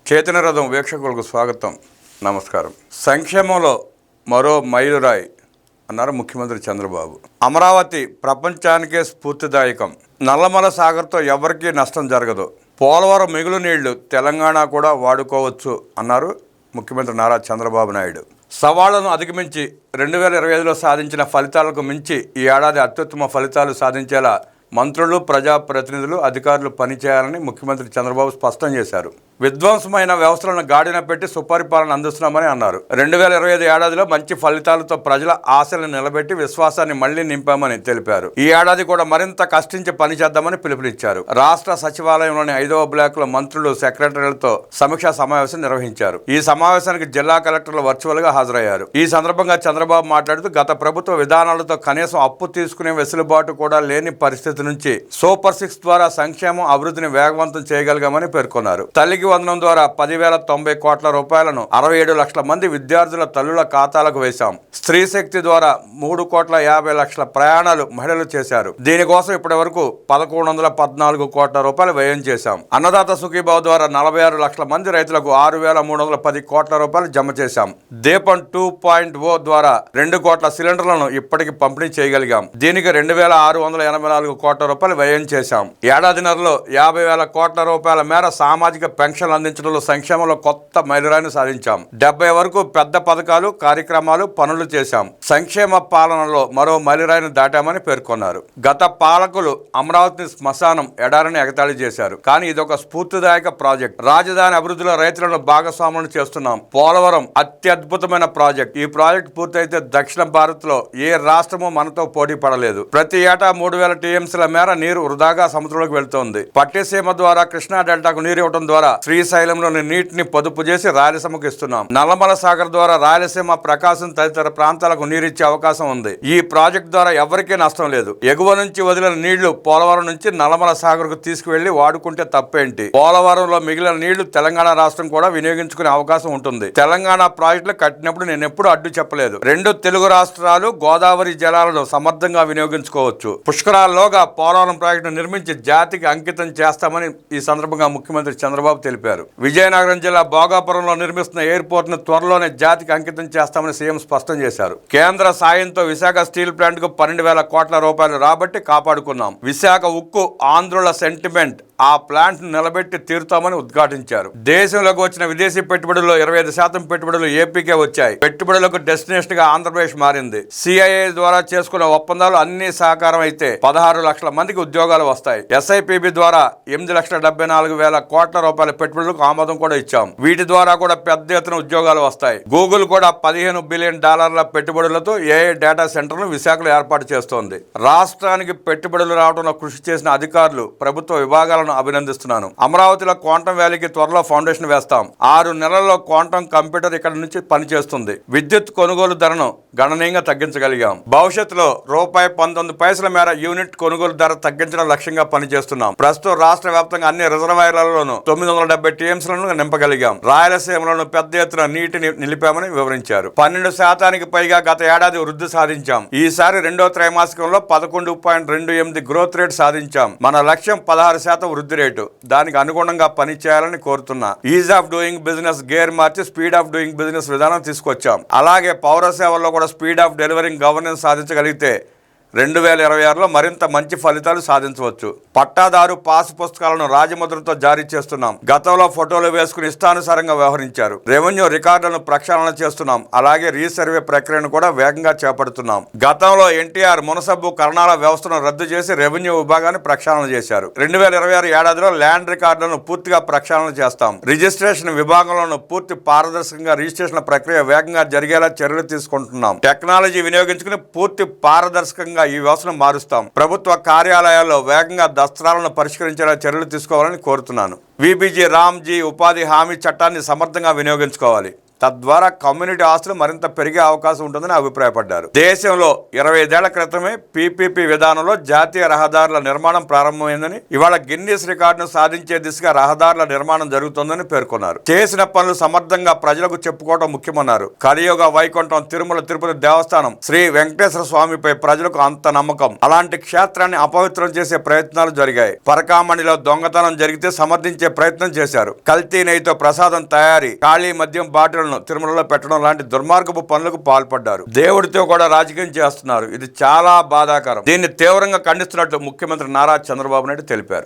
చైతన్య రథం వీక్షకులకు స్వాగతం, నమస్కారం. సంక్షేమంలో మరో మైలురాయి అన్నారు ముఖ్యమంత్రి చంద్రబాబు. అమరావతి ప్రపంచానికే స్ఫూర్తిదాయకం. నల్లమల సాగర్తో ఎవరికీ నష్టం జరగదు. పోలవరం మిగులు నీళ్లు తెలంగాణ కూడా వాడుకోవచ్చు అన్నారు ముఖ్యమంత్రి నారా చంద్రబాబు నాయుడు. సవాళ్లను అధిగమించి 2025లో సాధించిన ఫలితాలకు మించి ఈ ఏడాది అత్యుత్తమ ఫలితాలు సాధించేలా మంత్రులు, ప్రజాప్రతినిధులు, అధికారులు పనిచేయాలని ముఖ్యమంత్రి చంద్రబాబు స్పష్టం చేశారు. విధ్వంసమైన వ్యవస్థలను గాడిన పెట్టి సుపరిపాలన అందిస్తున్నామని అన్నారు. 2025 ఏడాదిలో మంచి ఫలితాలతో ప్రజల ఆశలను నిలబెట్టి విశ్వాసాన్ని మళ్లీ నింపామని తెలిపారు. ఈ ఏడాది కూడా మరింత కష్టించి పనిచేద్దామని పిలుపునిచ్చారు. రాష్ట్ర సచివాలయంలోని 5వ బ్లాక్లో మంత్రులు, సెక్రటరీలతో సమీక్షా సమావేశం నిర్వహించారు. ఈ సమావేశానికి జిల్లా కలెక్టర్లు వర్చువల్ గా హాజరయ్యారు. ఈ సందర్భంగా చంద్రబాబు మాట్లాడుతూ గత ప్రభుత్వ విధానాలతో కనీసం అప్పు తీసుకునే వెసులుబాటు కూడా లేని పరిస్థితి నుంచి సూపర్ 6 ద్వారా సంక్షేమం, అభివృద్ధిని వేగవంతం చేయగలిగామని పేర్కొన్నారు. తల్లికి వందనం ద్వారా 10,090 కోట్ల రూపాయలను 67 లక్షల మంది విద్యార్థుల తల్లుల ఖాతాలకు వేశాం. స్త్రీ శక్తి ద్వారా 3,50 లక్షల ప్రయాణాలు మహిళలు చేశారు. దీనికోసం ఇప్పటి వరకు 1,114 కోట్ల రూపాయలు వ్యయం చేశాం. అన్నదాత సుఖీభావ ద్వారా 46 లక్షల మంది రైతులకు 6,310 కోట్ల రూపాయలు జమ చేశాం. దీపం 2.0 ద్వారా 2 కోట్ల సిలిండర్లను ఇప్పటికి పంపిణీ చేయగలిగాం. దీనికి 2,684 కోట్ల రూపాయలు వ్యయం చేశాం. ఏడాదిన్నరలో 50,000 కోట్ల రూపాయల మేర సామాజిక పెన్షన్లు అందించడంలో సంక్షేమంలో కొత్త మైలురాయిని సాధించాం. 70 వరకు పెద్ద పథకాలు, కార్యక్రమాలు, పనులు చేశాం. సంక్షేమ పాలనలో మరో మైలురాయిని దాటామని పేర్కొన్నారు. గత పాలకులు అమరావతిని శ్మశానం, ఎడారిని ఎగతాళి చేశారు. కానీ ఇదొక స్ఫూర్తిదాయక ప్రాజెక్ట్. రాజధాని అభివృద్ధిలో రైతులను భాగస్వాములను చేస్తున్నాం. పోలవరం అత్యద్భుతమైన ప్రాజెక్ట్. ఈ ప్రాజెక్ట్ పూర్తయితే దక్షిణ భారత్ లో ఏ రాష్ట్రమూ మనతో పోటీ పడలేదు. ప్రతి ఏటా 3,000 టీఎంసీల మేర నీరు వృధాగా సముద్రంలోకి వెళ్తోంది. పట్టిసీమ ద్వారా కృష్ణా డెల్టాకు నీరు ఇవ్వడం ద్వారా శ్రీశైలంలోని నీటిని పొదుపు చేసి రాయలసీమకు ఇస్తున్నాం. నల్లమల సాగర్ ద్వారా రాయలసీమ, ప్రకాశం తదితర ప్రాంతాలకు నీరిచ్చే అవకాశం ఉంది. ఈ ప్రాజెక్టు ద్వారా ఎవరికీ నష్టం లేదు. ఎగువ నుంచి వదిలిన నీళ్లు పోలవరం నుంచి నల్లమల సాగర్ కు తీసుకువెళ్లి వాడుకుంటే తప్పేంటి? పోలవరంలో మిగిలిన నీళ్లు తెలంగాణ రాష్ట్రం కూడా వినియోగించుకునే అవకాశం ఉంటుంది. తెలంగాణ ప్రాజెక్టులు కట్టినప్పుడు నేను ఎప్పుడు అడ్డు చెప్పలేదు. 2 తెలుగు రాష్ట్రాలు గోదావరి జలాలను సమర్థంగా వినియోగించుకోవచ్చు. పుష్కరాల్లోగా పోలవరం ప్రాజెక్టును నిర్మించి జాతికి అంకితం చేస్తామని ఈ సందర్భంగా ముఖ్యమంత్రి చంద్రబాబు తెలిపారు. విజయనగరం జిల్లా భోగాపురంలో నిర్మిస్తున్న ఎయిర్పోర్ట్ ను త్వరలోనే జాతికి అంకితం చేస్తామని సీఎం స్పష్టం చేశారు. కేంద్ర సాయంతో విశాఖ స్టీల్ ప్లాంట్ కు 12,000 కోట్ల రూపాయలు రాబట్టి కాపాడుకున్నాం. విశాఖ ఉక్కు ఆంధ్రుల సెంటిమెంట్. ఆ ప్లాంట్ ను నిలబెట్టి తీరుతామని ఉద్ఘాటించారు. దేశంలోకి వచ్చిన విదేశీ పెట్టుబడుల్లో 25% పెట్టుబడులు ఏపీకే వచ్చాయి. పెట్టుబడులకు డెస్టినేషన్ గా ఆంధ్రప్రదేశ్ మారింది. సిఐఏ ద్వారా చేసుకున్న ఒప్పందాలు అన్ని సహకారం అయితే 16 లక్షల మందికి ఉద్యోగాలు వస్తాయి. ఎస్ఐపిబి ద్వారా 8,74,000 కోట్ల రూపాయల పెట్టుబడులకు ఆమోదం కూడా ఇచ్చాం. వీటి ద్వారా కూడా పెద్ద ఎత్తున ఉద్యోగాలు వస్తాయి. గూగుల్ కూడా $15 బిలియన్ పెట్టుబడులతో ఏఐ డేటా సెంటర్ను విశాఖలో ఏర్పాటు చేస్తోంది. రాష్ట్రానికి పెట్టుబడులు రావడంలో కృషి చేసిన అధికారులు, ప్రభుత్వ విభాగాలను అభినందిస్తున్నాను. అమరావతిలో క్వాంటం వ్యాలీకి త్వరలో ఫౌండేషన్ వేస్తాం. 6 నెలల్లో క్వాంటం కంప్యూటర్ ఇక్కడ నుంచి పనిచేస్తుంది. విద్యుత్ కొనుగోలు ధరను గణనీయంగా తగ్గించగలిగాం. భవిష్యత్తులో ₹19 మేర యూనిట్ కొనుగోలు ధర తగ్గించడం లక్ష్యంగా పనిచేస్తున్నాం. ప్రస్తుతం రాష్ట్ర వ్యాప్తంగా అన్ని రిజర్వాయర్లలోనూ 970 టీఎంసీలను నింపగలిగాం. రాయలసీమలను పెద్ద ఎత్తున నీటిని నిలిపామని వివరించారు. 12% పైగా గత ఏడాది వృద్ధి సాధించాం. ఈసారి 2వ త్రైమాసికంలో 11.28 గ్రోత్ రేట్ సాధించాం. మన లక్ష్యం 16% వృద్ధి రేటు. దానికి అనుగుణంగా పనిచేయాలని కోరుతున్నా. Is of doing business gear March speed of doing business విధానం తీసుకొచ్చాం. అలాగే పౌర సేవల్లో కూడా స్పీడ్ ఆఫ్ డెలివరింగ్ గవర్నెన్స్ సాధించగలిగితే 2026లో మరింత మంచి ఫలితాలు సాధించవచ్చు. పట్టాదారు పాస్ పుస్తకాలను రాజముద్రతో జారీ చేస్తున్నాం. గతంలో ఫోటోలు వేసుకుని ఇష్టానుసారంగా వ్యవహరించారు. రెవెన్యూ రికార్డులను ప్రక్షాళన చేస్తున్నాం. అలాగే రీసర్వే ప్రక్రియను కూడా వేగంగా చేపడుతున్నాం. గతంలో ఎన్టీఆర్ మునసబ్బు కరణాల వ్యవస్థను రద్దు చేసి రెవెన్యూ విభాగాన్ని ప్రక్షాళన చేశారు. 2026 ఏడాదిలో ల్యాండ్ రికార్డులను పూర్తిగా ప్రక్షాళన చేస్తాం. రిజిస్ట్రేషన్ విభాగంలోనూ పూర్తి పారదర్శకంగా రిజిస్ట్రేషన్ ప్రక్రియ వేగంగా జరిగేలా చర్యలు తీసుకుంటున్నాం. టెక్నాలజీ వినియోగించుకుని పూర్తి పారదర్శకంగా ఈ వ్యవస్థను మారుస్తాం. ప్రభుత్వ కార్యాలయాల్లో వేగంగా దస్త్రాలను పరిష్కరించేలా చర్యలు తీసుకోవాలని కోరుతున్నాను. విబిజి రామ్జీ ఉపాధి హామీ చట్టాన్ని సమర్థంగా వినియోగించుకోవాలి. తద్వారా కమ్యూనిటీ ఆస్తులు మరింత పెరిగే అవకాశం ఉంటుందని అభిప్రాయపడ్డారు. దేశంలో 25 ఏళ్ల క్రితమే పీపీపీ విధానంలో జాతీయ రహదారుల నిర్మాణం ప్రారంభమైందని, ఇవాళ గిన్నీస్ రికార్డును సాధించే దిశగా రహదారుల నిర్మాణం జరుగుతోందని పేర్కొన్నారు. చేసిన పనులు సమర్థంగా ప్రజలకు చెప్పుకోవడం ముఖ్యమన్నారు. కలియుగ వైకుంఠం తిరుమల తిరుపతి దేవస్థానం శ్రీ వెంకటేశ్వర స్వామిపై ప్రజలకు అంత నమ్మకం. అలాంటి క్షేత్రాన్ని అపవిత్రం చేసే ప్రయత్నాలు జరిగాయి. పరకామణిలో దొంగతనం జరిగితే సమర్థించే ప్రయత్నం చేశారు. కల్తీ నెయ్యితో ప్రసాదం తయారీ, ఖాళీ మద్యం బాటిళ్లను తిరుమలలో పెట్టడం లాంటి దుర్మార్గపు పనులకు పాల్పడ్డారు. దేవుడితో కూడా రాజకీయం చేస్తున్నారు. ఇది చాలా బాధాకరం. దీన్ని తీవ్రంగా ఖండిస్తున్నట్లు ముఖ్యమంత్రి నారా చంద్రబాబు నాయుడు తెలిపారు.